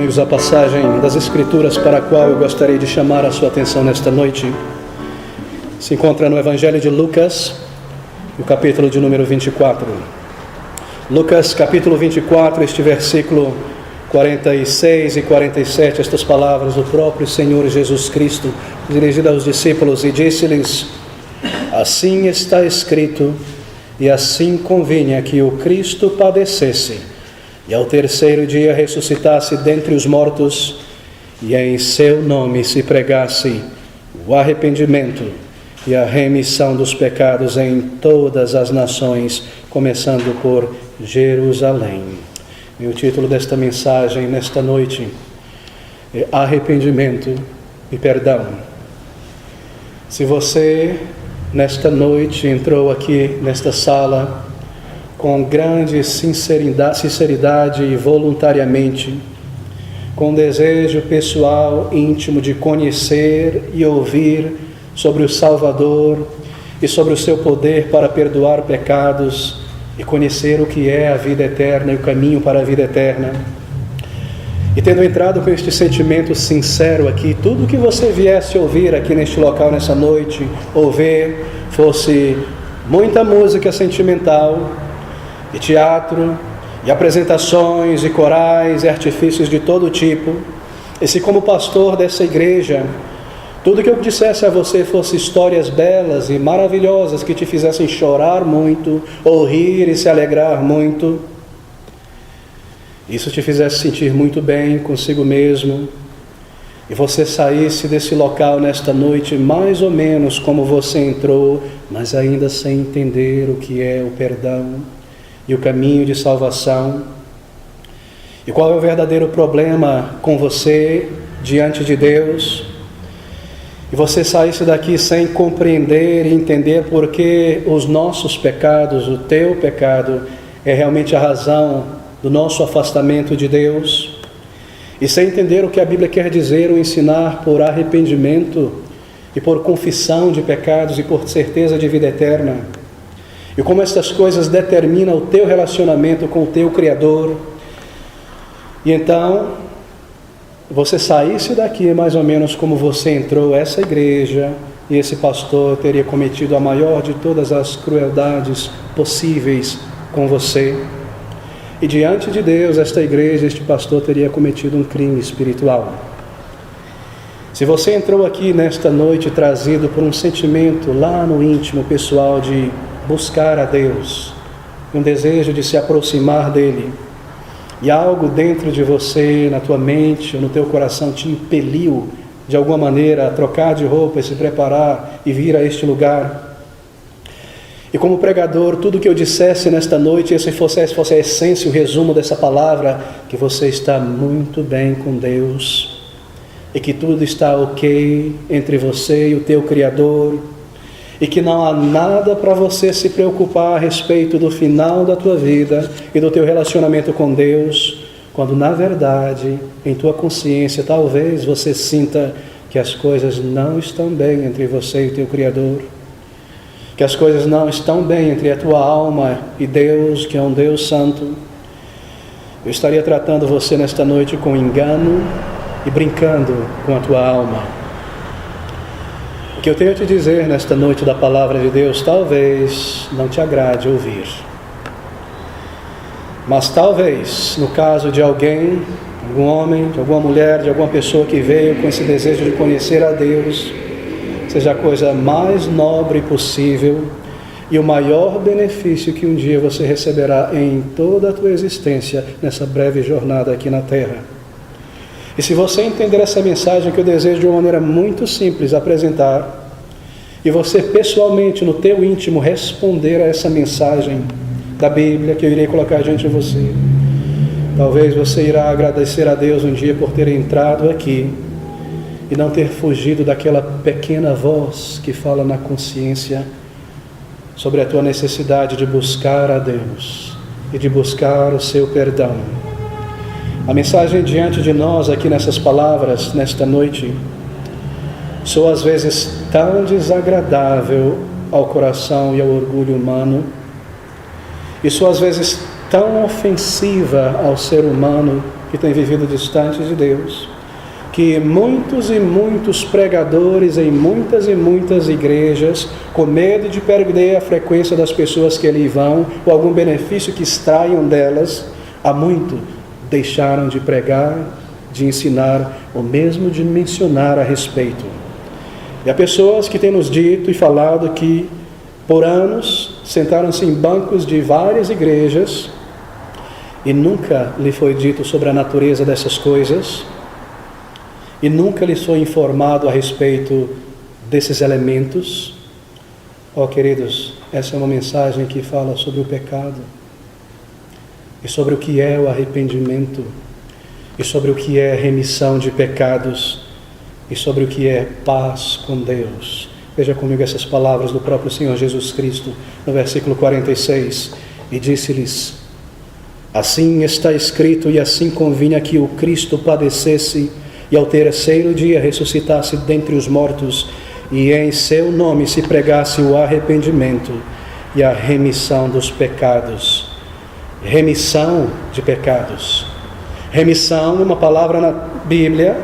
amigos, a passagem das Escrituras para a qual eu gostaria de chamar a sua atenção nesta noite se encontra no Evangelho de Lucas, no capítulo de número 24. Lucas, capítulo 24, este versículo 46 e 47, estas palavras do próprio Senhor Jesus Cristo, dirigidas aos discípulos, e disse-lhes: assim está escrito, e assim convinha que o Cristo padecesse, e ao terceiro dia ressuscitasse dentre os mortos, e em seu nome se pregasse o arrependimento e a remissão dos pecados em todas as nações, começando por Jerusalém. E o título desta mensagem nesta noite é Arrependimento e Perdão. Se você nesta noite entrou aqui nesta sala com grande sinceridade e voluntariamente, com desejo pessoal, íntimo de conhecer e ouvir sobre o Salvador e sobre o seu poder para perdoar pecados e conhecer o que é a vida eterna e o caminho para a vida eterna, e tendo entrado com este sentimento sincero aqui, tudo que você viesse ouvir aqui neste local nessa noite, ouvir, fosse muita música sentimental, e teatro, e apresentações, e corais, e artifícios de todo tipo, e se como pastor dessa igreja, tudo que eu dissesse a você fosse histórias belas e maravilhosas que te fizessem chorar muito, ou rir e se alegrar muito, isso te fizesse sentir muito bem consigo mesmo, e você saísse desse local nesta noite mais ou menos como você entrou, mas ainda sem entender o que é o perdão e o caminho de salvação, e qual é o verdadeiro problema com você diante de Deus, e você saísse daqui sem compreender e entender por que os nossos pecados, o teu pecado, é realmente a razão do nosso afastamento de Deus, e sem entender o que a Bíblia quer dizer ou ensinar por arrependimento e por confissão de pecados e por certeza de vida eterna, e como estas coisas determinam o teu relacionamento com o teu Criador. E então você saísse daqui mais ou menos como você entrou essa igreja, e esse pastor teria cometido a maior de todas as crueldades possíveis com você, e diante de Deus, esta igreja, este pastor teria cometido um crime espiritual. Se você entrou aqui nesta noite trazido por um sentimento lá no íntimo pessoal de buscar a Deus, um desejo de se aproximar dele, e algo dentro de você, na tua mente ou no teu coração te impeliu de alguma maneira a trocar de roupa e se preparar e vir a este lugar, e como pregador, tudo que eu dissesse nesta noite, se fosse a essência, o resumo dessa palavra, que você está muito bem com Deus, e que tudo está ok entre você e o teu Criador, e que não há nada para você se preocupar a respeito do final da tua vida e do teu relacionamento com Deus, quando na verdade, em tua consciência, talvez você sinta que as coisas não estão bem entre você e o teu Criador, que as coisas não estão bem entre a tua alma e Deus, que é um Deus santo. Eu estaria tratando você nesta noite com engano e brincando com a tua alma. O que eu tenho a te dizer nesta noite da palavra de Deus talvez não te agrade ouvir, mas talvez, no caso de alguém, algum homem, de alguma mulher, de alguma pessoa que veio com esse desejo de conhecer a Deus, seja a coisa mais nobre possível e o maior benefício que um dia você receberá em toda a tua existência nessa breve jornada aqui na terra. E se você entender essa mensagem que eu desejo de uma maneira muito simples apresentar, e você pessoalmente, no teu íntimo, responder a essa mensagem da Bíblia que eu irei colocar diante de você, talvez você irá agradecer a Deus um dia por ter entrado aqui e não ter fugido daquela pequena voz que fala na consciência sobre a tua necessidade de buscar a Deus e de buscar o seu perdão. A mensagem diante de nós aqui nessas palavras, nesta noite, soa às vezes tão desagradável ao coração e ao orgulho humano, e soa às vezes tão ofensiva ao ser humano que tem vivido distante de Deus, que muitos e muitos pregadores em muitas e muitas igrejas, com medo de perder a frequência das pessoas que ali vão, ou algum benefício que extraiam delas, há muito deixaram de pregar, de ensinar, ou mesmo de mencionar a respeito. E há pessoas que têm nos dito e falado que, por anos, sentaram-se em bancos de várias igrejas e nunca lhe foi dito sobre a natureza dessas coisas, e nunca lhes foi informado a respeito desses elementos. Ó, queridos, essa é uma mensagem que fala sobre o pecado, e sobre o que é o arrependimento, e sobre o que é remissão de pecados, e sobre o que é paz com Deus. Veja comigo essas palavras do próprio Senhor Jesus Cristo, no versículo 46, e disse-lhes: assim está escrito, e assim convinha que o Cristo padecesse, e ao terceiro dia ressuscitasse dentre os mortos, e em seu nome se pregasse o arrependimento e a remissão dos pecados. Remissão de pecados. Remissão é uma palavra na Bíblia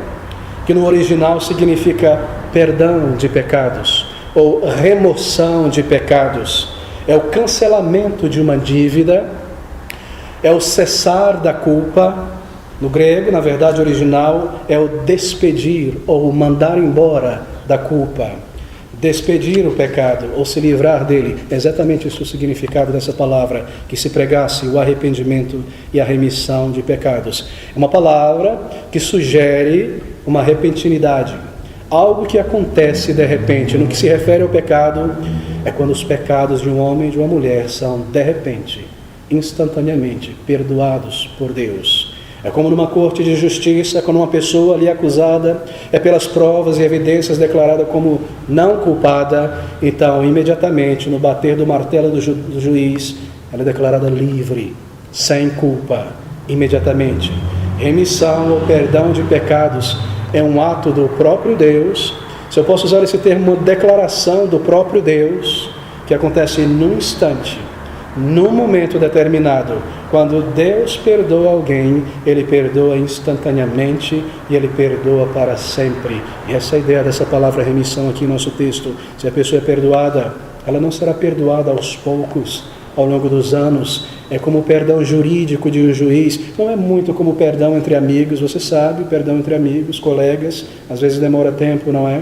que no original significa perdão de pecados, ou remoção de pecados. É o cancelamento de uma dívida, é o cessar da culpa. No grego, na verdade original, é o despedir ou mandar embora da culpa. Despedir o pecado ou se livrar dele. É exatamente isso o significado dessa palavra, que se pregasse o arrependimento e a remissão de pecados. É uma palavra que sugere uma repentinidade. Algo que acontece de repente. No que se refere ao pecado, é quando os pecados de um homem e de uma mulher são de repente, instantaneamente, perdoados por Deus. É como numa corte de justiça, quando uma pessoa ali acusada é pelas provas e evidências declarada como não culpada, então imediatamente no bater do martelo do juiz, ela é declarada livre, sem culpa, imediatamente. Remissão ou perdão de pecados é um ato do próprio Deus, se eu posso usar esse termo, uma declaração do próprio Deus, que acontece num instante, num momento determinado. Quando Deus perdoa alguém, Ele perdoa instantaneamente e Ele perdoa para sempre. E essa é a ideia dessa palavra remissão aqui no nosso texto. Se a pessoa é perdoada, ela não será perdoada aos poucos, ao longo dos anos. É como o perdão jurídico de um juiz. Não é muito como o perdão entre amigos, você sabe, o perdão entre amigos, colegas, às vezes demora tempo, não é?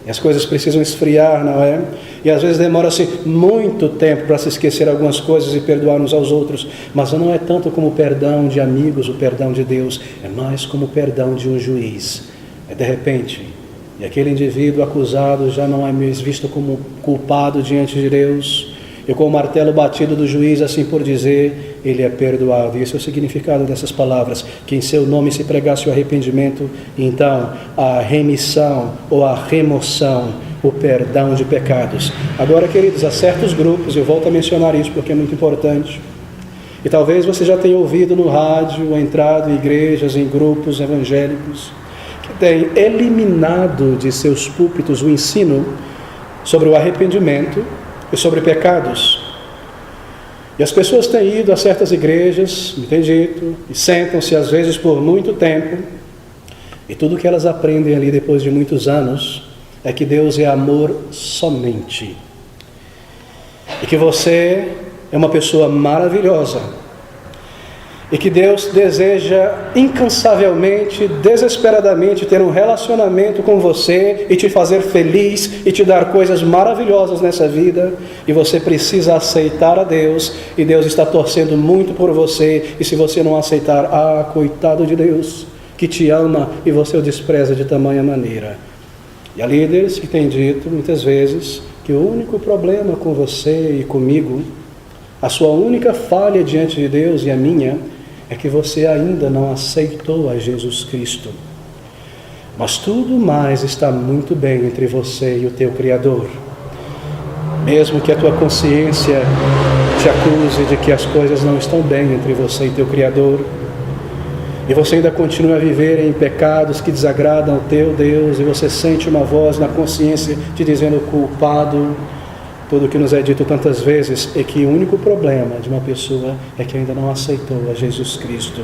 E as coisas precisam esfriar, não é? E às vezes demora-se muito tempo para se esquecer algumas coisas e perdoar uns aos outros. Mas não é tanto como o perdão de amigos, o perdão de Deus. É mais como o perdão de um juiz. É de repente. E aquele indivíduo acusado já não é mais visto como culpado diante de Deus. E com o martelo batido do juiz, assim por dizer, ele é perdoado. E esse é o significado dessas palavras, que em seu nome se pregasse o arrependimento, e então a remissão ou a remoção, o perdão de pecados. Agora, queridos, há certos grupos, eu volto a mencionar isso porque é muito importante, e talvez você já tenha ouvido no rádio, ou entrado em igrejas, em grupos evangélicos, que têm eliminado de seus púlpitos o ensino sobre o arrependimento e sobre pecados. E as pessoas têm ido a certas igrejas, me tem dito, e sentam-se às vezes por muito tempo, e tudo que elas aprendem ali depois de muitos anos é que Deus é amor somente, e que você é uma pessoa maravilhosa, e que Deus deseja incansavelmente, desesperadamente ter um relacionamento com você e te fazer feliz e te dar coisas maravilhosas nessa vida, e você precisa aceitar a Deus, e Deus está torcendo muito por você, e se você não aceitar, coitado de Deus, que te ama e você o despreza de tamanha maneira. E há líderes que têm dito muitas vezes que o único problema com você e comigo, a sua única falha diante de Deus e a minha, é que você ainda não aceitou a Jesus Cristo. Mas tudo mais está muito bem entre você e o teu Criador. Mesmo que a tua consciência te acuse de que as coisas não estão bem entre você e teu Criador, e você ainda continua a viver em pecados que desagradam ao teu Deus, e você sente uma voz na consciência te dizendo culpado, Tudo o que nos é dito tantas vezes é que o único problema de uma pessoa é que ainda não aceitou a Jesus Cristo.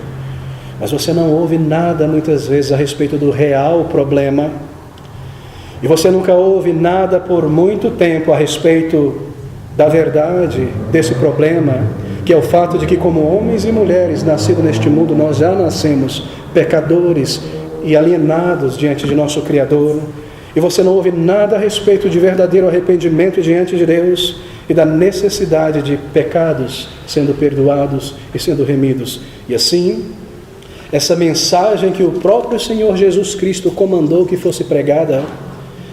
Mas você não ouve nada muitas vezes a respeito do real problema. E você nunca ouve nada por muito tempo a respeito da verdade desse problema, que é o fato de que, como homens e mulheres nascidos neste mundo, nós já nascemos pecadores e alienados diante de nosso Criador. E você não ouve nada a respeito de verdadeiro arrependimento diante de Deus e da necessidade de pecados sendo perdoados e sendo remidos. E assim, essa mensagem que o próprio Senhor Jesus Cristo comandou que fosse pregada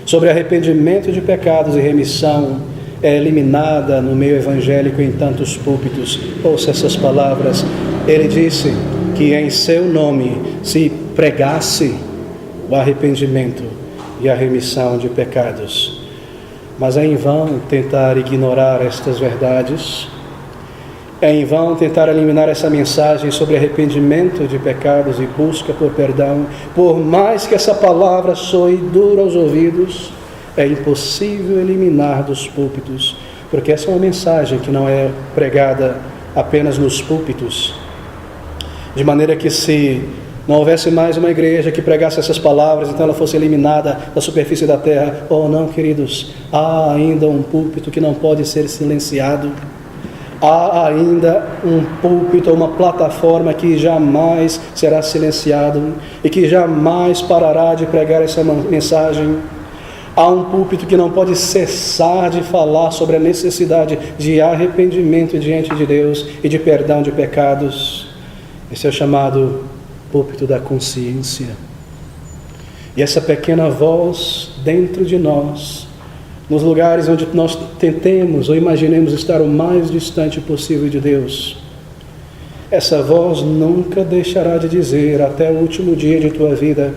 sobre arrependimento de pecados e remissão é eliminada no meio evangélico em tantos púlpitos. Ouça essas palavras. Ele disse que em seu nome se pregasse o arrependimento e a remissão de pecados. Mas é em vão tentar ignorar estas verdades. É em vão tentar eliminar essa mensagem sobre arrependimento de pecados e busca por perdão. Por mais que essa palavra soe dura aos ouvidos, é impossível eliminar dos púlpitos, porque essa é uma mensagem que não é pregada apenas nos púlpitos, de maneira que se não houvesse mais uma igreja que pregasse essas palavras, então ela fosse eliminada da superfície da terra. Oh não, queridos, há ainda um púlpito que não pode ser silenciado. Há ainda um púlpito, uma plataforma que jamais será silenciado e que jamais parará de pregar essa mensagem. Há um púlpito que não pode cessar de falar sobre a necessidade de arrependimento diante de Deus e de perdão de pecados. Esse é o chamado púlpito da consciência. E essa pequena voz dentro de nós, nos lugares onde nós tentemos ou imaginemos estar o mais distante possível de Deus, essa voz nunca deixará de dizer até o último dia de tua vida: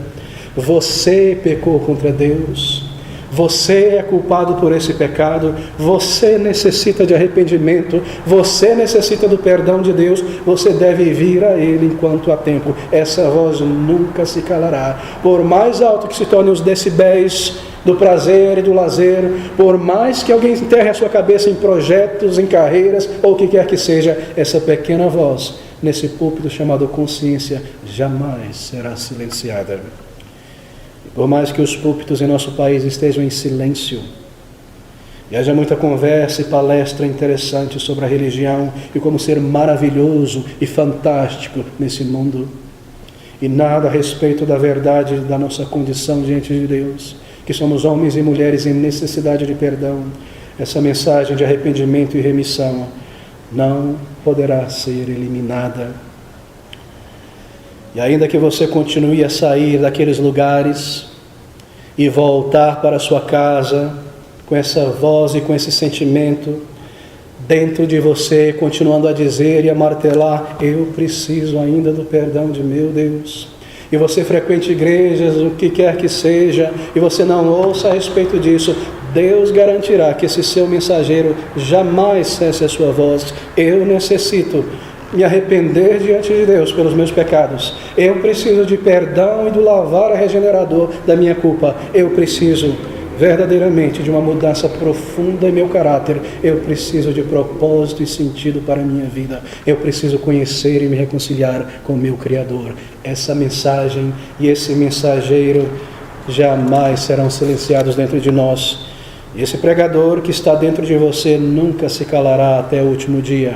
você pecou contra Deus, você é culpado por esse pecado, você necessita de arrependimento, você necessita do perdão de Deus, você deve vir a Ele enquanto há tempo. Essa voz nunca se calará. Por mais alto que se tornem os decibéis do prazer e do lazer, por mais que alguém enterre a sua cabeça em projetos, em carreiras, ou o que quer que seja, essa pequena voz, nesse púlpito chamado consciência, jamais será silenciada. Por mais que os púlpitos em nosso país estejam em silêncio, e haja muita conversa e palestra interessante sobre a religião e como ser maravilhoso e fantástico nesse mundo, e nada a respeito da verdade da nossa condição diante de Deus, que somos homens e mulheres em necessidade de perdão, essa mensagem de arrependimento e remissão não poderá ser eliminada. E ainda que você continue a sair daqueles lugares e voltar para a sua casa com essa voz e com esse sentimento dentro de você, continuando a dizer e a martelar: eu preciso ainda do perdão de meu Deus. E você frequente igrejas, o que quer que seja, e você não ouça a respeito disso, Deus garantirá que esse seu mensageiro jamais cesse a sua voz. Eu necessito me arrepender diante de Deus pelos meus pecados. Eu preciso de perdão e do lavar regenerador da minha culpa. Eu preciso verdadeiramente de uma mudança profunda em meu caráter. Eu preciso de propósito e sentido para a minha vida. Eu preciso conhecer e me reconciliar com o meu Criador. Essa mensagem e esse mensageiro jamais serão silenciados dentro de nós. E esse pregador que está dentro de você nunca se calará até o último dia.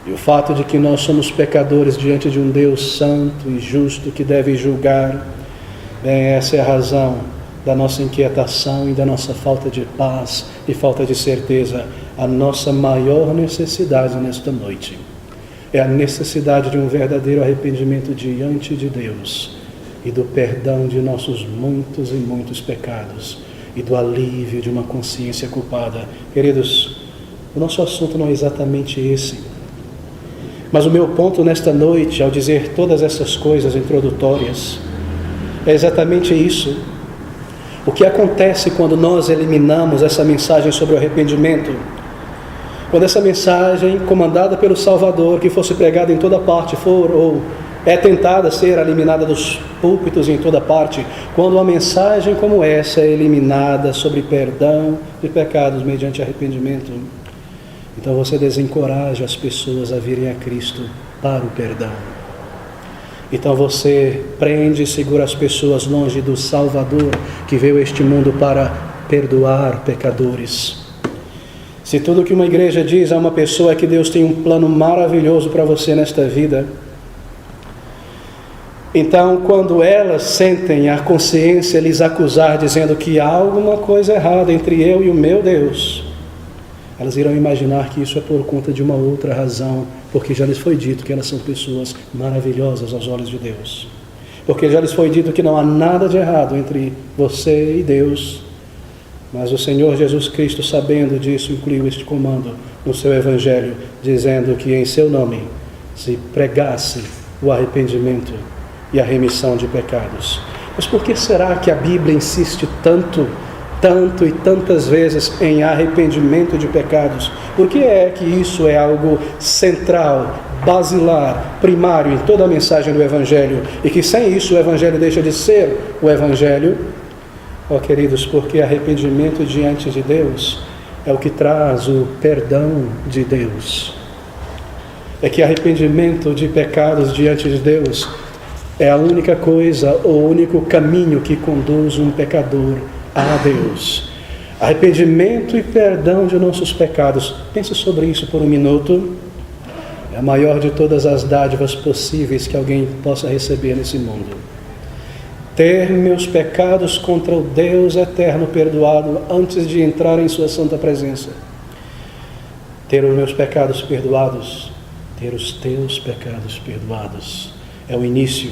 E o fato de que nós somos pecadores diante de um Deus santo e justo que deve julgar, bem, essa é a razão da nossa inquietação e da nossa falta de paz e falta de certeza. A nossa maior necessidade nesta noite é a necessidade de um verdadeiro arrependimento diante de Deus e do perdão de nossos muitos e muitos pecados e do alívio de uma consciência culpada. Queridos, o nosso assunto não é exatamente esse. Mas o meu ponto nesta noite, ao dizer todas essas coisas introdutórias, é exatamente isso. O que acontece quando nós eliminamos essa mensagem sobre o arrependimento? Quando essa mensagem, comandada pelo Salvador, que fosse pregada em toda parte, for ou é tentada a ser eliminada dos púlpitos em toda parte, quando uma mensagem como essa é eliminada sobre perdão de pecados mediante arrependimento. Então você desencoraja as pessoas a virem a Cristo para o perdão. Então você prende e segura as pessoas longe do Salvador que veio a este mundo para perdoar pecadores. Se tudo que uma igreja diz a uma pessoa é que Deus tem um plano maravilhoso para você nesta vida, então quando elas sentem a consciência lhes acusar dizendo que há alguma coisa errada entre eu e o meu Deus, elas irão imaginar que isso é por conta de uma outra razão, porque já lhes foi dito que elas são pessoas maravilhosas aos olhos de Deus. Porque já lhes foi dito que não há nada de errado entre você e Deus. Mas o Senhor Jesus Cristo, sabendo disso, incluiu este comando no seu Evangelho, dizendo que em seu nome se pregasse o arrependimento e a remissão de pecados. Mas por que será que a Bíblia insiste tanto e tantas vezes em arrependimento de pecados? Por que é que isso é algo central, basilar, primário em toda a mensagem do Evangelho? E que sem isso o Evangelho deixa de ser o Evangelho? Ó queridos, porque arrependimento diante de Deus é o que traz o perdão de Deus. É que arrependimento de pecados diante de Deus é a única coisa, o único caminho que conduz um pecador a Deus. Arrependimento e perdão de nossos pecados. Pense sobre isso por um minuto. É a maior de todas as dádivas possíveis que alguém possa receber nesse mundo. Ter meus pecados contra o Deus eterno perdoado antes de entrar em sua santa presença. Ter os meus pecados perdoados, ter os teus pecados perdoados, é o início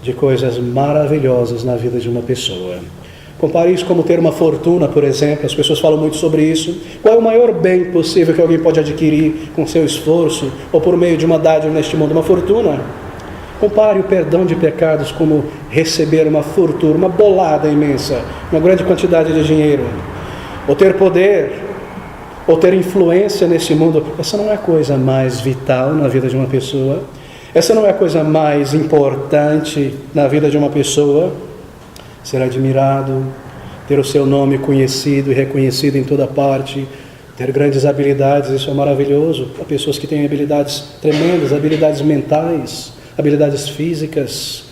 de coisas maravilhosas na vida de uma pessoa. Compare isso como ter uma fortuna, por exemplo. As pessoas falam muito sobre isso. Qual é o maior bem possível que alguém pode adquirir com seu esforço ou por meio de uma dádiva neste mundo? Uma fortuna. Compare o perdão de pecados como receber uma fortuna, uma bolada imensa, uma grande quantidade de dinheiro. Ou ter poder, ou ter influência nesse mundo. Essa não é a coisa mais vital na vida de uma pessoa. Essa não é a coisa mais importante na vida de uma pessoa. Ser admirado, ter o seu nome conhecido e reconhecido em toda parte, ter grandes habilidades, isso é maravilhoso. Há pessoas que têm habilidades tremendas, habilidades mentais, habilidades físicas.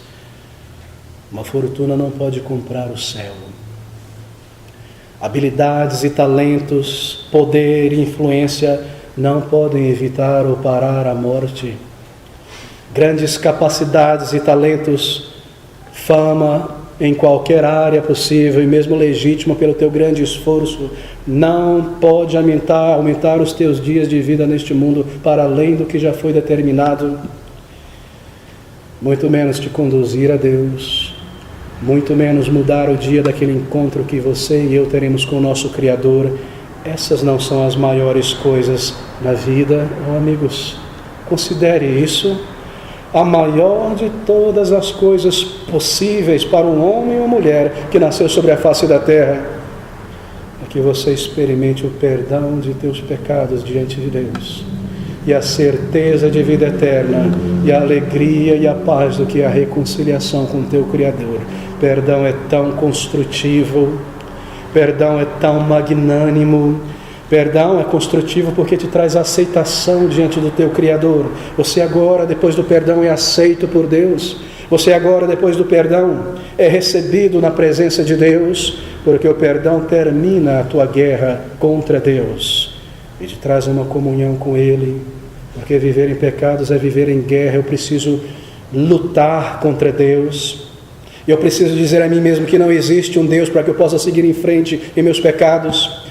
Uma fortuna não pode comprar o céu. Habilidades e talentos, poder e influência não podem evitar ou parar a morte. Grandes capacidades e talentos, fama, em qualquer área possível e mesmo legítima pelo teu grande esforço, não pode aumentar os teus dias de vida neste mundo para além do que já foi determinado, muito menos te conduzir a Deus, muito menos mudar o dia daquele encontro que você e eu teremos com o nosso Criador. Essas não são as maiores coisas na vida, amigos. Considere isso. A maior de todas as coisas possíveis para um homem ou mulher que nasceu sobre a face da terra é que você experimente o perdão de teus pecados diante de Deus e a certeza de vida eterna e a alegria e a paz do que a reconciliação com teu Criador. Perdão é tão construtivo, perdão é tão magnânimo. Perdão é construtivo porque te traz aceitação diante do teu Criador. Você agora, depois do perdão, é aceito por Deus. Você agora, depois do perdão, é recebido na presença de Deus, porque o perdão termina a tua guerra contra Deus e te traz uma comunhão com Ele, porque viver em pecados é viver em guerra. Eu preciso lutar contra Deus. Eu preciso dizer a mim mesmo que não existe um Deus para que eu possa seguir em frente em meus pecados.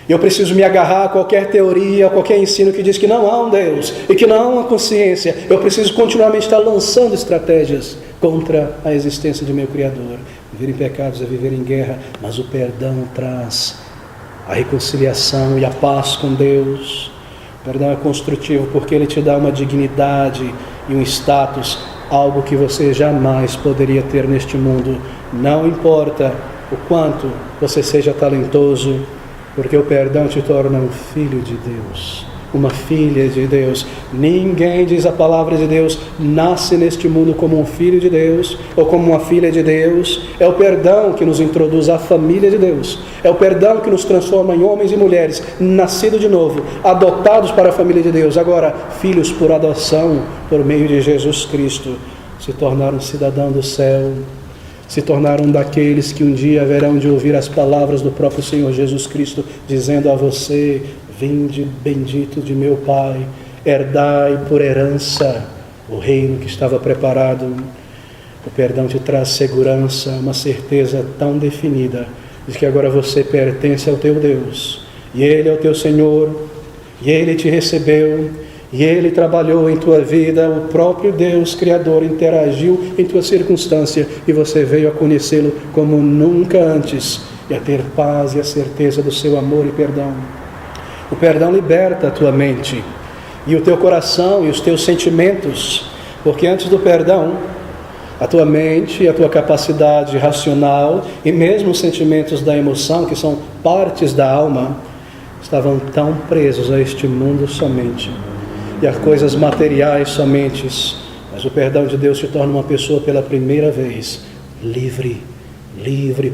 Eu preciso me agarrar a qualquer teoria, a qualquer ensino que diz que não há um Deus e que não há uma consciência. Eu preciso continuamente estar lançando estratégias contra a existência de meu Criador. Viver em pecados é viver em guerra, mas o perdão traz a reconciliação e a paz com Deus. O perdão é construtivo porque ele te dá uma dignidade e um status, algo que você jamais poderia ter neste mundo. Não importa o quanto você seja talentoso, porque o perdão te torna um filho de Deus. uma filha de Deus. Ninguém, diz a palavra de Deus, nasce neste mundo como um filho de Deus ou como uma filha de Deus. É o perdão que nos introduz à família de Deus. É o perdão que nos transforma em homens e mulheres, nascidos de novo, adotados para a família de Deus. Agora, filhos por adoção, por meio de Jesus Cristo, se tornaram cidadãos do céu, se tornaram daqueles que um dia haverão de ouvir as palavras do próprio Senhor Jesus Cristo, dizendo a você: vinde bendito de meu Pai, herdai por herança o reino que estava preparado. O perdão te traz segurança, uma certeza tão definida de que agora você pertence ao teu Deus, e Ele é o teu Senhor, e Ele te recebeu, e Ele trabalhou em tua vida. O próprio Deus Criador interagiu em tua circunstância, e você veio a conhecê-lo como nunca antes, e a ter paz e a certeza do seu amor e perdão. O perdão liberta a tua mente e o teu coração e os teus sentimentos, porque antes do perdão, a tua mente e a tua capacidade racional e mesmo os sentimentos da emoção, que são partes da alma, estavam tão presos a este mundo somente e a coisas materiais somente. Mas o perdão de Deus te torna uma pessoa pela primeira vez livre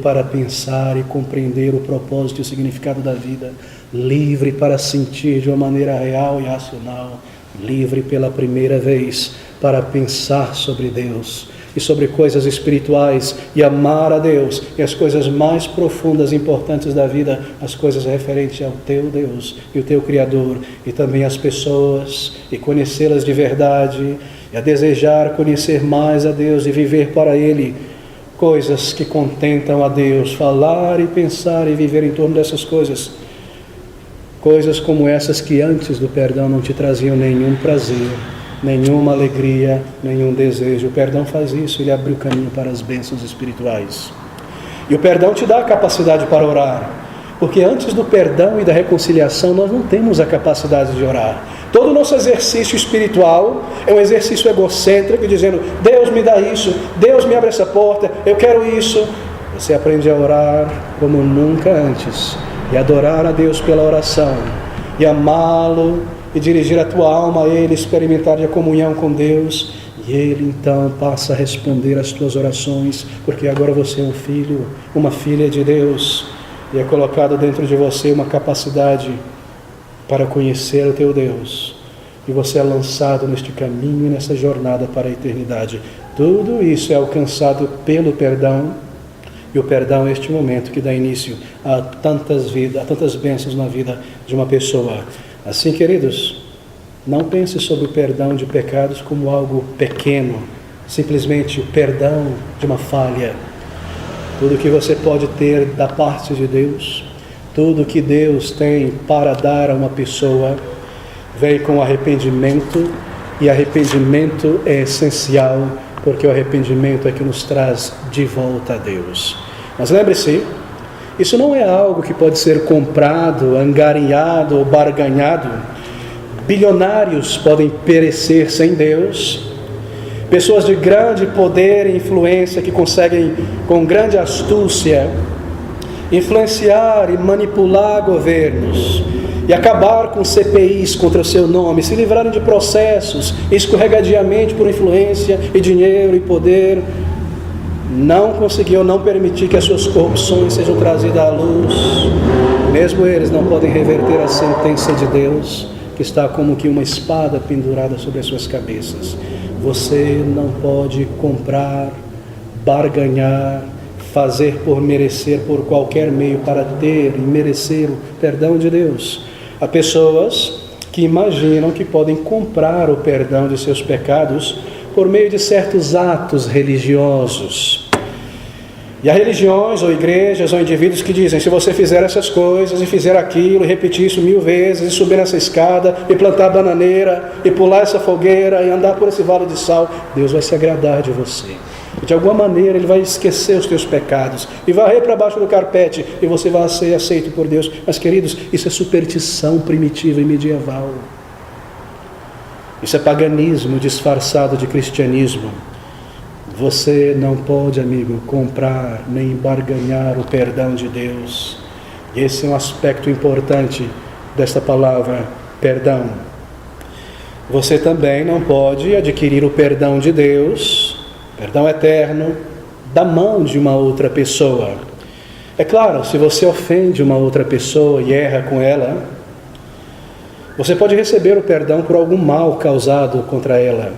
para pensar e compreender o propósito e o significado da vida, livre para sentir de uma maneira real e racional, livre pela primeira vez para pensar sobre Deus e sobre coisas espirituais e amar a Deus e as coisas mais profundas e importantes da vida, as coisas referentes ao teu Deus e o teu Criador, e também as pessoas, e conhecê-las de verdade, e a desejar conhecer mais a Deus e viver para Ele coisas que contentam a Deus, falar e pensar e viver em torno dessas coisas. Coisas como essas que antes do perdão não te traziam nenhum prazer, nenhuma alegria, nenhum desejo. O perdão faz isso, ele abre o caminho para as bênçãos espirituais. E o perdão te dá a capacidade para orar, porque antes do perdão e da reconciliação nós não temos a capacidade de orar. Todo o nosso exercício espiritual é um exercício egocêntrico, dizendo: Deus me dá isso, Deus me abre essa porta, eu quero isso. Você aprende a orar como nunca antes, e adorar a Deus pela oração, e amá-lo, e dirigir a tua alma a Ele, experimentar a comunhão com Deus, e Ele então passa a responder às tuas orações, porque agora você é um filho, uma filha de Deus, e é colocado dentro de você uma capacidade para conhecer o teu Deus, e você é lançado neste caminho e nessa jornada para a eternidade. Tudo isso é alcançado pelo perdão, e o perdão é este momento que dá início a tantas bênçãos na vida de uma pessoa. Assim, queridos, não pense sobre o perdão de pecados como algo pequeno, simplesmente o perdão de uma falha. Tudo que você pode ter da parte de Deus, tudo que Deus tem para dar a uma pessoa, vem com arrependimento, e arrependimento é essencial, porque o arrependimento é que nos traz de volta a Deus. Mas lembre-se, isso não é algo que pode ser comprado, angariado ou barganhado. Bilionários podem perecer sem Deus. Pessoas de grande poder e influência que conseguem, com grande astúcia, influenciar e manipular governos e acabar com CPIs contra o seu nome, se livrarem de processos escorregadiamente por influência e dinheiro e poder, não conseguiu não permitir que as suas corrupções sejam trazidas à luz. Mesmo eles não podem reverter a sentença de Deus, que está como que uma espada pendurada sobre as suas cabeças. Você não pode comprar, barganhar, fazer por merecer por qualquer meio para ter e merecer o perdão de Deus. Há pessoas que imaginam que podem comprar o perdão de seus pecados por meio de certos atos religiosos. E há religiões ou igrejas ou indivíduos que dizem: se você fizer essas coisas e fizer aquilo, e repetir isso 1000 vezes, e subir nessa escada, e plantar a bananeira, e pular essa fogueira, e andar por esse vale de sal, Deus vai se agradar de você. De alguma maneira Ele vai esquecer os teus pecados e varrer para baixo do carpete, e você vai ser aceito por Deus. Mas, queridos, isso é superstição primitiva e medieval. Isso é paganismo disfarçado de cristianismo. Você não pode, amigo, comprar nem barganhar o perdão de Deus. E esse é um aspecto importante desta palavra. perdão. Você também não pode adquirir o perdão de Deus, perdão eterno, da mão de uma outra pessoa. É claro, se você ofende uma outra pessoa e erra com ela, você pode receber o perdão por algum mal causado contra ela.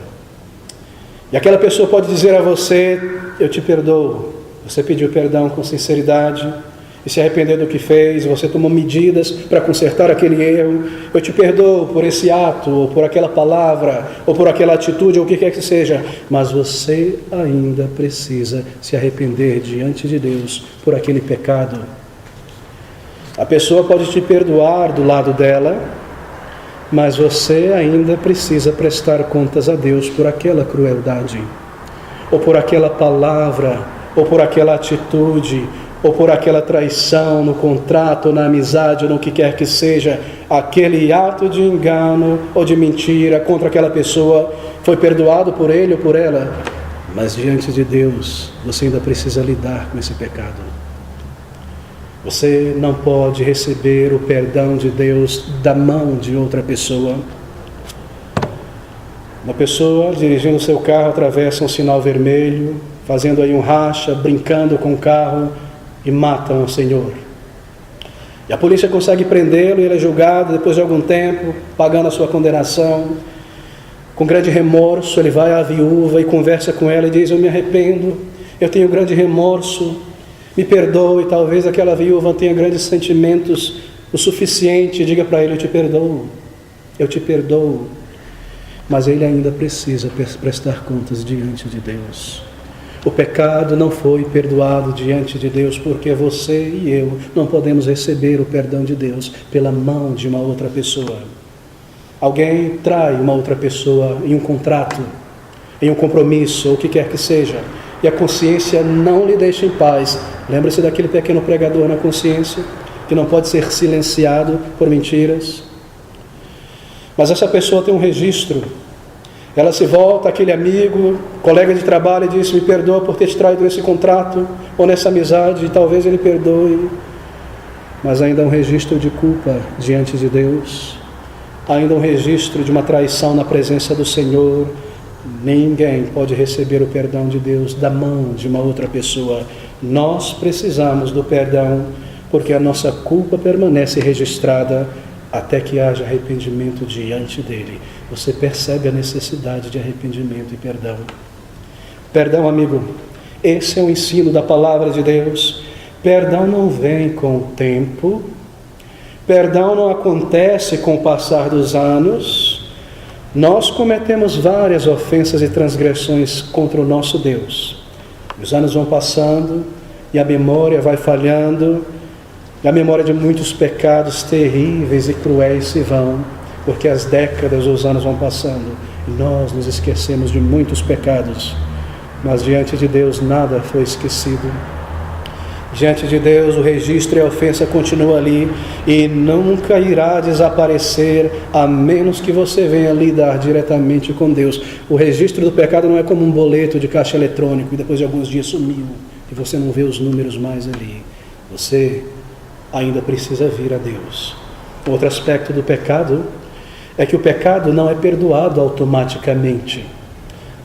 E aquela pessoa pode dizer a você: eu te perdoo. Você pediu perdão com sinceridade e se arrependeu do que fez, você tomou medidas para consertar aquele erro. Eu te perdoo por esse ato, ou por aquela palavra, ou por aquela atitude, ou o que quer que seja. Mas você ainda precisa se arrepender diante de Deus por aquele pecado. A pessoa pode te perdoar do lado dela, mas você ainda precisa prestar contas a Deus por aquela crueldade, ou por aquela palavra, ou por aquela atitude, ou por aquela traição no contrato, ou na amizade, ou no que quer que seja. Aquele ato de engano ou de mentira contra aquela pessoa foi perdoado por ele ou por ela, mas diante de Deus você ainda precisa lidar com esse pecado. Você não pode receber o perdão de Deus da mão de outra pessoa. Uma pessoa dirigindo seu carro atravessa um sinal vermelho, fazendo aí um racha, brincando com o carro, e matam o Senhor. E a polícia consegue prendê-lo e ele é julgado depois de algum tempo, pagando a sua condenação. Com grande remorso, ele vai à viúva e conversa com ela e diz: eu me arrependo, eu tenho grande remorso, me perdoe. Talvez aquela viúva tenha grandes sentimentos o suficiente, diga para ele: eu te perdoo. Mas ele ainda precisa prestar contas diante de Deus. O pecado não foi perdoado diante de Deus, porque você e eu não podemos receber o perdão de Deus pela mão de uma outra pessoa. Alguém trai uma outra pessoa em um contrato, em um compromisso, ou o que quer que seja, e a consciência não lhe deixa em paz. Lembra-se daquele pequeno pregador na consciência, que não pode ser silenciado por mentiras? Mas essa pessoa tem um registro. Ela se volta àquele amigo, colega de trabalho, e diz: me perdoa por ter te traído nesse contrato ou nessa amizade. E talvez ele perdoe, mas ainda há um registro de culpa diante de Deus, ainda um registro de uma traição na presença do Senhor. Ninguém pode receber o perdão de Deus da mão de uma outra pessoa. Nós precisamos do perdão, porque a nossa culpa permanece registrada até que haja arrependimento diante dele. Você percebe a necessidade de arrependimento e perdão. Perdão, amigo, esse é o ensino da palavra de Deus. Perdão não vem com o tempo, perdão não acontece com o passar dos anos. Nós cometemos várias ofensas e transgressões contra o nosso Deus. Os anos vão passando e a memória vai falhando, e a memória de muitos pecados terríveis e cruéis se vão, porque as décadas, os anos vão passando, e nós nos esquecemos de muitos pecados. Mas diante de Deus nada foi esquecido. Diante de Deus o registro e a ofensa continuam ali, e nunca irá desaparecer, a menos que você venha lidar diretamente com Deus. O registro do pecado não é como um boleto de caixa eletrônico, e depois de alguns dias sumiu, e você não vê os números mais ali. Você ainda precisa vir a Deus. Outro aspecto do pecado é que o pecado não é perdoado automaticamente.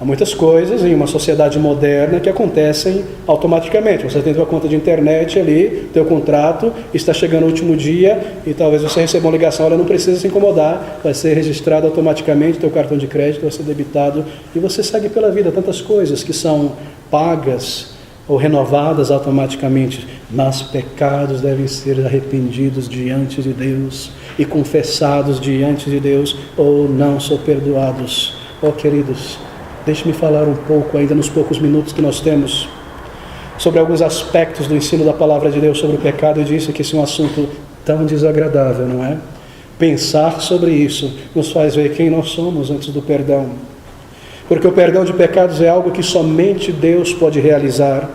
Há muitas coisas em uma sociedade moderna que acontecem automaticamente. Você tem sua conta de internet ali, teu contrato, está chegando o último dia e talvez você receba uma ligação, ela não precisa se incomodar, vai ser registrado automaticamente, teu cartão de crédito vai ser debitado e você segue pela vida. Tantas coisas que são pagas ou renovadas automaticamente, mas pecados devem ser arrependidos diante de Deus e confessados diante de Deus, ou não são perdoados. Oh, queridos, deixe-me falar um pouco, ainda nos poucos minutos que nós temos, sobre alguns aspectos do ensino da palavra de Deus sobre o pecado. Eu disse que esse é um assunto tão desagradável, não é? Pensar sobre isso nos faz ver quem nós somos antes do perdão. Porque o perdão de pecados é algo que somente Deus pode realizar.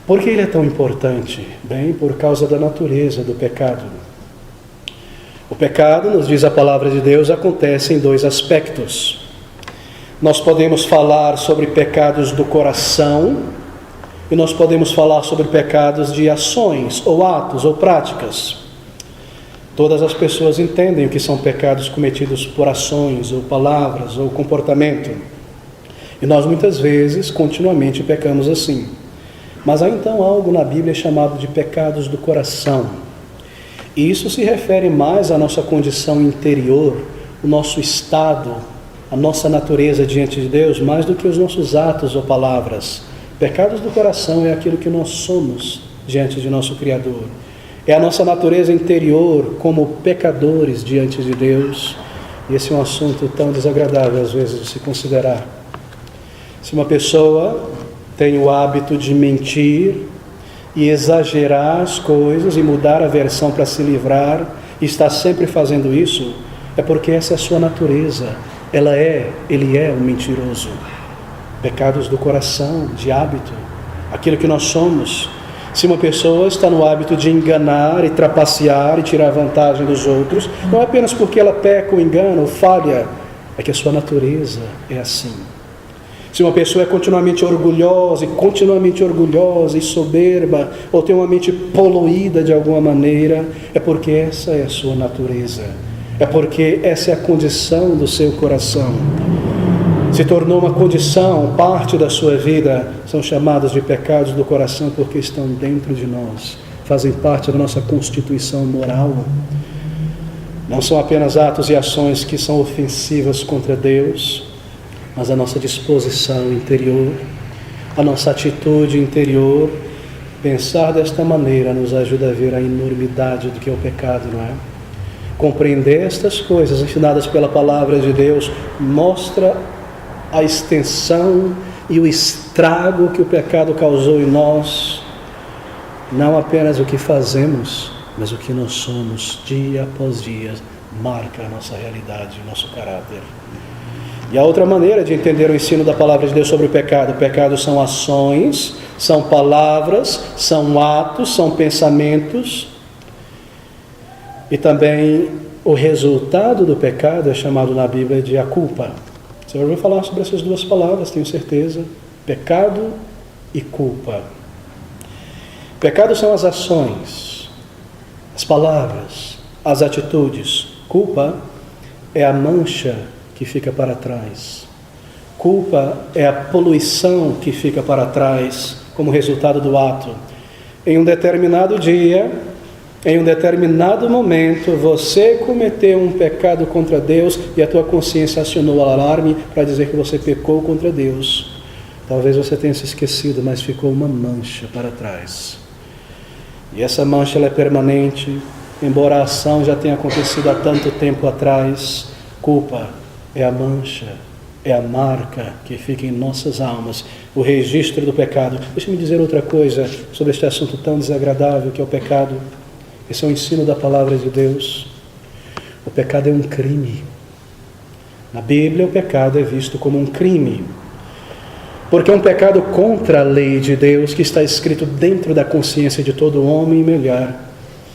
Por que ele é tão importante? Bem, por causa da natureza do pecado. O pecado, nos diz a palavra de Deus, acontece em dois aspectos. Nós podemos falar sobre pecados do coração e nós podemos falar sobre pecados de ações, ou atos, ou práticas. Todas as pessoas entendem o que são pecados cometidos por ações, ou palavras, ou comportamento. E nós muitas vezes, continuamente, pecamos assim. Mas há então algo na Bíblia chamado de pecados do coração. E isso se refere mais à nossa condição interior, o nosso estado, a nossa natureza diante de Deus, mais do que os nossos atos ou palavras. Pecados do coração é aquilo que nós somos diante de nosso Criador. É a nossa natureza interior como pecadores diante de Deus. E esse é um assunto tão desagradável às vezes de se considerar. Se uma pessoa tem o hábito de mentir e exagerar as coisas e mudar a versão para se livrar, e está sempre fazendo isso, é porque essa é a sua natureza. Ele é um mentiroso. Pecados do coração, de hábito, aquilo que nós somos. Se uma pessoa está no hábito de enganar e trapacear e tirar vantagem dos outros, não é apenas porque ela peca ou engana ou falha, é que a sua natureza é assim. Se uma pessoa é continuamente orgulhosa e soberba, ou tem uma mente poluída de alguma maneira, é porque essa é a sua natureza. É porque essa é a condição do seu coração. Se tornou uma condição, parte da sua vida, são chamados de pecados do coração porque estão dentro de nós, fazem parte da nossa constituição moral. Não são apenas atos e ações que são ofensivas contra Deus, mas a nossa disposição interior, a nossa atitude interior. Pensar desta maneira nos ajuda a ver a enormidade do que é o pecado, não é? Compreender estas coisas ensinadas pela palavra de Deus mostra a extensão e o estrago que o pecado causou em nós, não apenas o que fazemos, mas o que nós somos dia após dia, marca a nossa realidade, o nosso caráter. E a outra maneira de entender o ensino da palavra de Deus sobre o pecado: o pecado são ações, são palavras, são atos, são pensamentos, e também o resultado do pecado é chamado na Bíblia de a culpa. Você ouviu falar sobre essas duas palavras, tenho certeza. Pecado e culpa. Pecado são as ações, as palavras, as atitudes. Culpa é a mancha que fica para trás. Culpa é a poluição que fica para trás como resultado do ato. Em um determinado dia, em um determinado momento, você cometeu um pecado contra Deus e a tua consciência acionou o alarme para dizer que você pecou contra Deus. Talvez você tenha se esquecido, mas ficou uma mancha para trás. E essa mancha ela é permanente, embora a ação já tenha acontecido há tanto tempo atrás. Culpa é a mancha, é a marca que fica em nossas almas, o registro do pecado. Deixa-me dizer outra coisa sobre este assunto tão desagradável que é o pecado. Esse é o ensino da palavra de Deus. O pecado é um crime. Na Bíblia, o pecado é visto como um crime, porque é um pecado contra a lei de Deus que está escrito dentro da consciência de todo homem e mulher.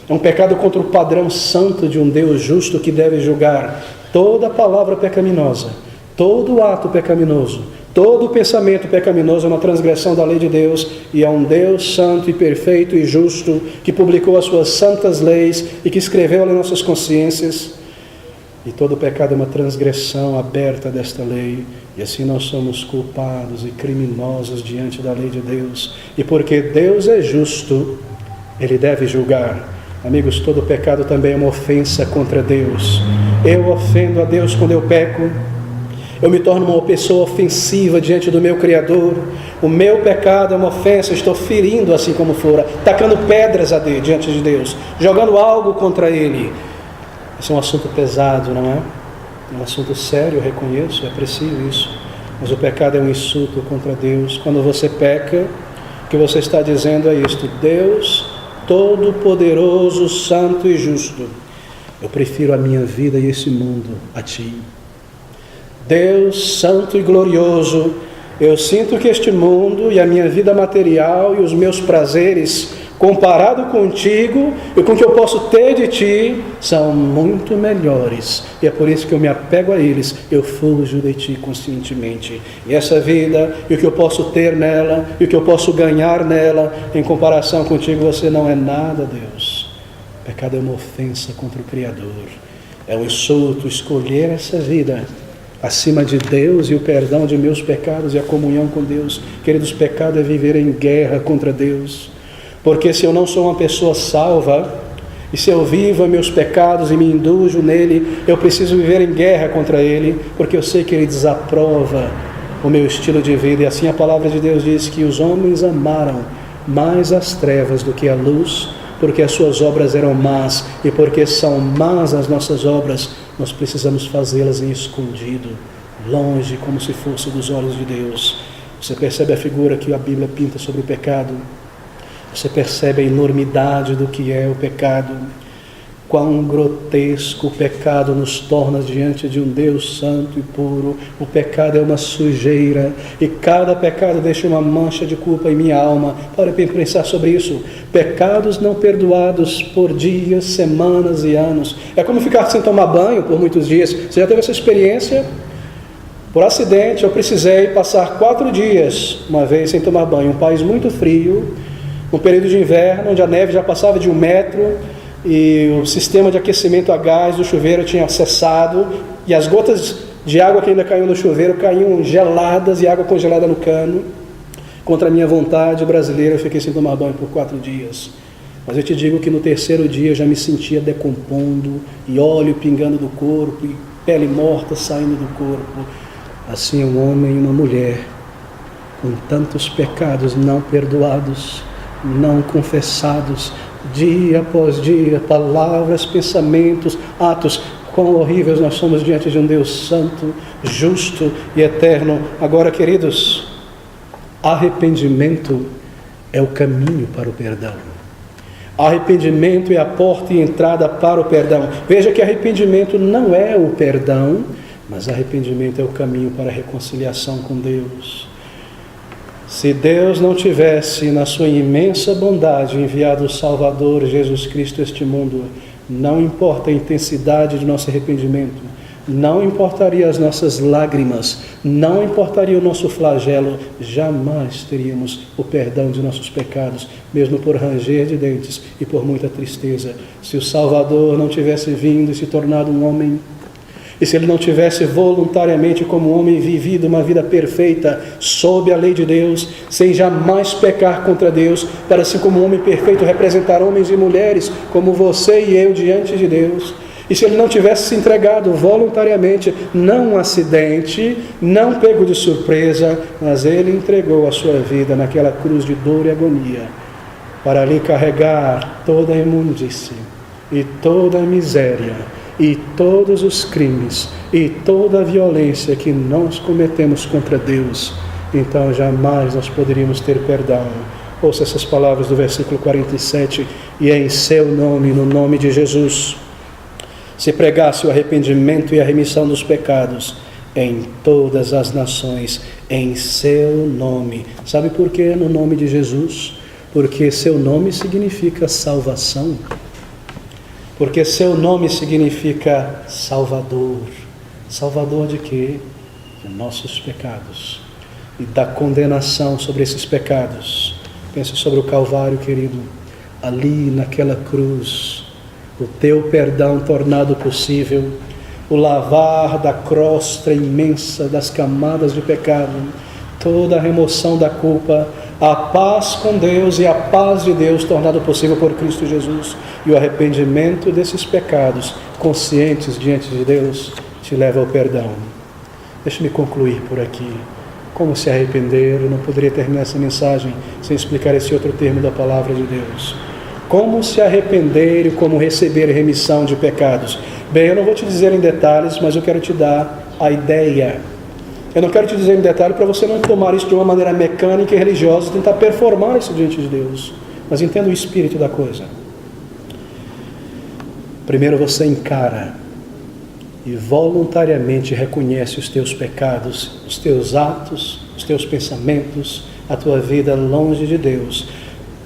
É um pecado contra o padrão santo de um Deus justo que deve julgar toda palavra pecaminosa, todo ato pecaminoso, todo pensamento pecaminoso. É uma transgressão da lei de Deus, e é um Deus santo e perfeito e justo que publicou as suas santas leis e que escreveu em nossas consciências. E todo pecado é uma transgressão aberta desta lei, e assim nós somos culpados e criminosos diante da lei de Deus. E porque Deus é justo, Ele deve julgar. Amigos, todo pecado também é uma ofensa contra Deus. Eu ofendo a Deus quando eu peco. Eu me torno uma pessoa ofensiva diante do meu Criador. O meu pecado é uma ofensa, estou ferindo assim como fora, tacando pedras diante de Deus, jogando algo contra Ele. Esse é um assunto pesado, não é? É um assunto sério, eu reconheço, é preciso isso. Mas o pecado é um insulto contra Deus. Quando você peca, o que você está dizendo é isto: Deus Todo-Poderoso, Santo e Justo, eu prefiro a minha vida e esse mundo a Ti. Deus Santo e Glorioso, eu sinto que este mundo e a minha vida material e os meus prazeres, comparado contigo e com o que eu posso ter de Ti, são muito melhores. E é por isso que eu me apego a eles, eu fujo de Ti conscientemente. E essa vida, e o que eu posso ter nela, e o que eu posso ganhar nela, em comparação contigo, você não é nada, Deus. Pecado é uma ofensa contra o Criador. É um insulto escolher essa vida acima de Deus e o perdão de meus pecados e a comunhão com Deus. Queridos, pecado é viver em guerra contra Deus. Porque se eu não sou uma pessoa salva, e se eu vivo meus pecados e me induljo nele, eu preciso viver em guerra contra ele, porque eu sei que ele desaprova o meu estilo de vida. E assim a palavra de Deus diz que os homens amaram mais as trevas do que a luz, porque as suas obras eram más, e porque são más as nossas obras, nós precisamos fazê-las em escondido, longe, como se fosse dos olhos de Deus. Você percebe a figura que a Bíblia pinta sobre o pecado? Você percebe a enormidade do que é o pecado? Quão grotesco o pecado nos torna diante de um Deus santo e puro. O pecado é uma sujeira, e cada pecado deixa uma mancha de culpa em minha alma. Para pensar sobre isso. Pecados não perdoados por dias, semanas e anos. É como ficar sem tomar banho por muitos dias. Você já teve essa experiência? Por acidente, eu precisei passar 4 dias, uma vez, sem tomar banho. Um país muito frio, um período de inverno, onde a neve já passava de 1 metro, e o sistema de aquecimento a gás do chuveiro tinha cessado, e as gotas de água que ainda caíam no chuveiro caíam geladas, e água congelada no cano. Contra a minha vontade brasileira, eu fiquei sem tomar banho por 4 dias. Mas eu te digo que no 3º dia eu já me sentia decompondo, e óleo pingando do corpo, e pele morta saindo do corpo. Assim um homem e uma mulher, com tantos pecados não perdoados, não confessados, dia após dia, palavras, pensamentos, atos, quão horríveis nós somos diante de um Deus santo, justo e eterno. Agora, queridos, arrependimento é o caminho para o perdão. Arrependimento é a porta e entrada para o perdão. Veja que arrependimento não é o perdão, mas arrependimento é o caminho para a reconciliação com Deus. Se Deus não tivesse, na sua imensa bondade, enviado o Salvador Jesus Cristo a este mundo, não importa a intensidade de nosso arrependimento, não importaria as nossas lágrimas, não importaria o nosso flagelo, jamais teríamos o perdão de nossos pecados, mesmo por ranger de dentes e por muita tristeza. Se o Salvador não tivesse vindo e se tornado um homem, e se ele não tivesse voluntariamente como homem vivido uma vida perfeita, sob a lei de Deus, sem jamais pecar contra Deus, para assim como homem perfeito representar homens e mulheres, como você e eu diante de Deus, e se ele não tivesse se entregado voluntariamente, não um acidente, não pego de surpresa, mas ele entregou a sua vida naquela cruz de dor e agonia, para ali carregar toda a imundície e toda a miséria, e todos os crimes e toda a violência que nós cometemos contra Deus, então jamais nós poderíamos ter perdão. Ouça essas palavras do versículo 47, e é em seu nome, no nome de Jesus, se pregasse o arrependimento e a remissão dos pecados em todas as nações, em seu nome. Sabe por que no nome de Jesus? Porque seu nome significa salvação. Porque seu nome significa Salvador. Salvador de quê? De nossos pecados e da condenação sobre esses pecados. Pense sobre o Calvário, querido. Ali naquela cruz, o teu perdão tornado possível, o lavar da crosta imensa das camadas de pecado, toda a remoção da culpa, a paz com Deus e a paz de Deus tornado possível por Cristo Jesus, e o arrependimento desses pecados conscientes diante de Deus te leva ao perdão. Deixe-me concluir por aqui. Como se arrepender? Eu não poderia terminar essa mensagem sem explicar esse outro termo da palavra de Deus. Como se arrepender e como receber remissão de pecados? Bem, eu não vou te dizer em detalhes, mas eu quero te dar a ideia. Eu não quero te dizer em detalhe para você não tomar isso de uma maneira mecânica e religiosa, tentar performar isso diante de Deus. Mas entenda o espírito da coisa. Primeiro você encara e voluntariamente reconhece os teus pecados, os teus atos, os teus pensamentos, a tua vida longe de Deus.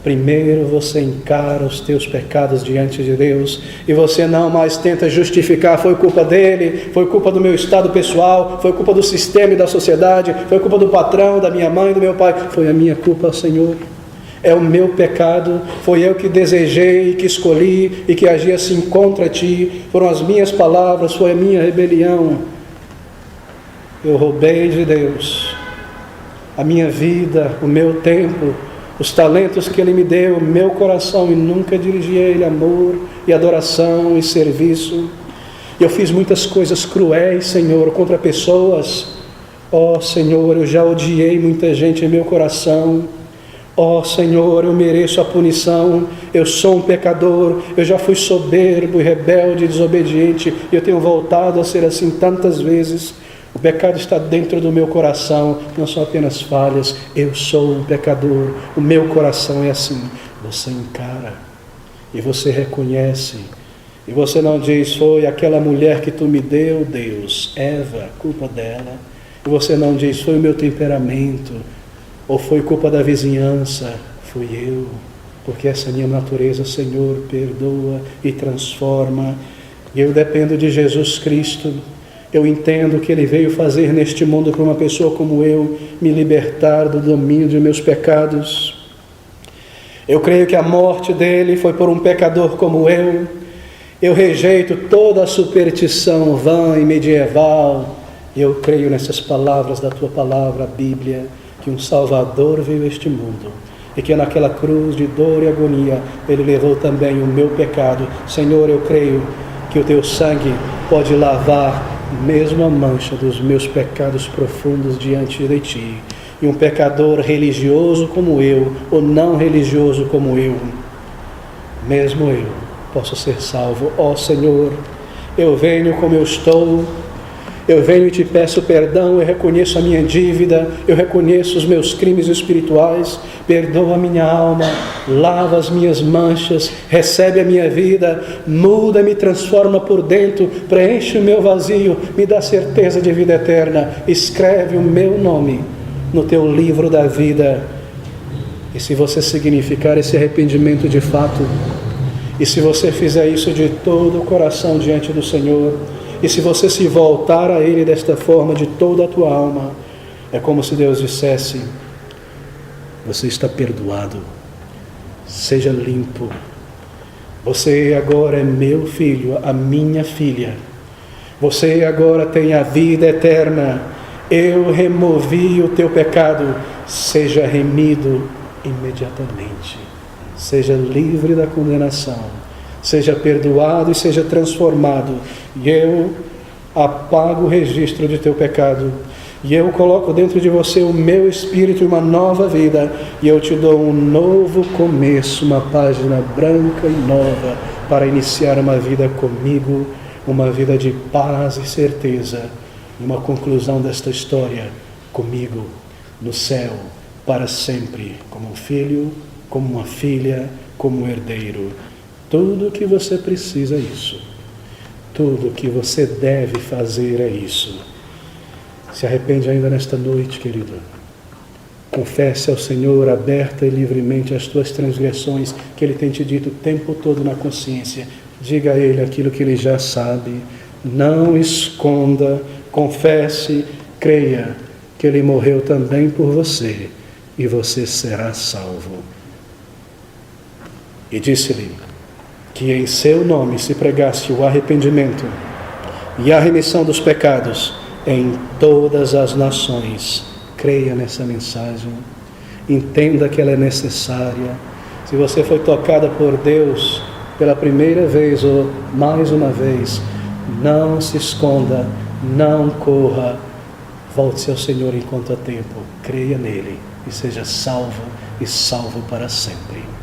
Primeiro você encara os teus pecados diante de Deus e você não mais tenta justificar, foi culpa dele, foi culpa do meu estado pessoal, foi culpa do sistema e da sociedade, foi culpa do patrão, da minha mãe, do meu pai, foi a minha culpa, Senhor. É o meu pecado, foi eu que desejei, que escolhi e que agi assim contra ti. Foram as minhas palavras, foi a minha rebelião. Eu roubei de Deus a minha vida, o meu tempo, os talentos que Ele me deu, o meu coração, e nunca dirigi a Ele amor e adoração e serviço. Eu fiz muitas coisas cruéis, Senhor, contra pessoas. Ó Senhor, eu já odiei muita gente em meu coração. Ó Senhor, eu mereço a punição. Eu sou um pecador. Eu já fui soberbo, rebelde, desobediente. E eu tenho voltado a ser assim tantas vezes. O pecado está dentro do meu coração. Não são apenas falhas. Eu sou um pecador. O meu coração é assim. Você encara e você reconhece. E você não diz, foi aquela mulher que tu me deu, Deus, Eva, culpa dela. E você não diz, foi o meu temperamento, ou foi culpa da vizinhança, fui eu. Porque essa minha natureza, Senhor, perdoa e transforma. E eu dependo de Jesus Cristo. Eu entendo que Ele veio fazer neste mundo para uma pessoa como eu, me libertar do domínio de meus pecados. Eu creio que a morte dele foi por um pecador como eu. Eu rejeito toda a superstição vã e medieval. Eu creio nessas palavras da Tua palavra, a Bíblia, que um Salvador veio a este mundo e que naquela cruz de dor e agonia Ele levou também o meu pecado. Senhor, eu creio que o Teu sangue pode lavar mesmo a mancha dos meus pecados profundos diante de Ti. E um pecador religioso como eu, ou não religioso como eu, mesmo eu, posso ser salvo. Ó Senhor, eu venho como eu estou, eu venho e te peço perdão, eu reconheço a minha dívida, eu reconheço os meus crimes espirituais, perdoa a minha alma, lava as minhas manchas, recebe a minha vida, muda, me transforma por dentro, preenche o meu vazio, me dá certeza de vida eterna, escreve o meu nome no teu livro da vida. E se você significar esse arrependimento de fato, e se você fizer isso de todo o coração diante do Senhor, e se você se voltar a Ele desta forma de toda a tua alma, é como se Deus dissesse, você está perdoado, seja limpo, você agora é meu filho, a minha filha, você agora tem a vida eterna, eu removi o teu pecado, seja remido imediatamente. Seja livre da condenação, seja perdoado e seja transformado. E eu apago o registro de teu pecado, e eu coloco dentro de você o meu espírito e uma nova vida, e eu te dou um novo começo, uma página branca e nova, para iniciar uma vida comigo, uma vida de paz e certeza, e uma conclusão desta história comigo, no céu, para sempre, como um filho, como uma filha, como um herdeiro. Tudo o que você precisa é isso. Tudo o que você deve fazer é isso. Se arrepende ainda nesta noite, querido. Confesse ao Senhor aberta e livremente as tuas transgressões, que Ele tem te dito o tempo todo na consciência. Diga a Ele aquilo que Ele já sabe. Não esconda, confesse, creia que Ele morreu também por você e você será salvo. E disse-lhe que em seu nome se pregasse o arrependimento e a remissão dos pecados em todas as nações. Creia nessa mensagem, entenda que ela é necessária. Se você foi tocada por Deus pela primeira vez ou mais uma vez, não se esconda, não corra, volte-se ao Senhor enquanto há tempo, creia nele e seja salvo e salvo para sempre.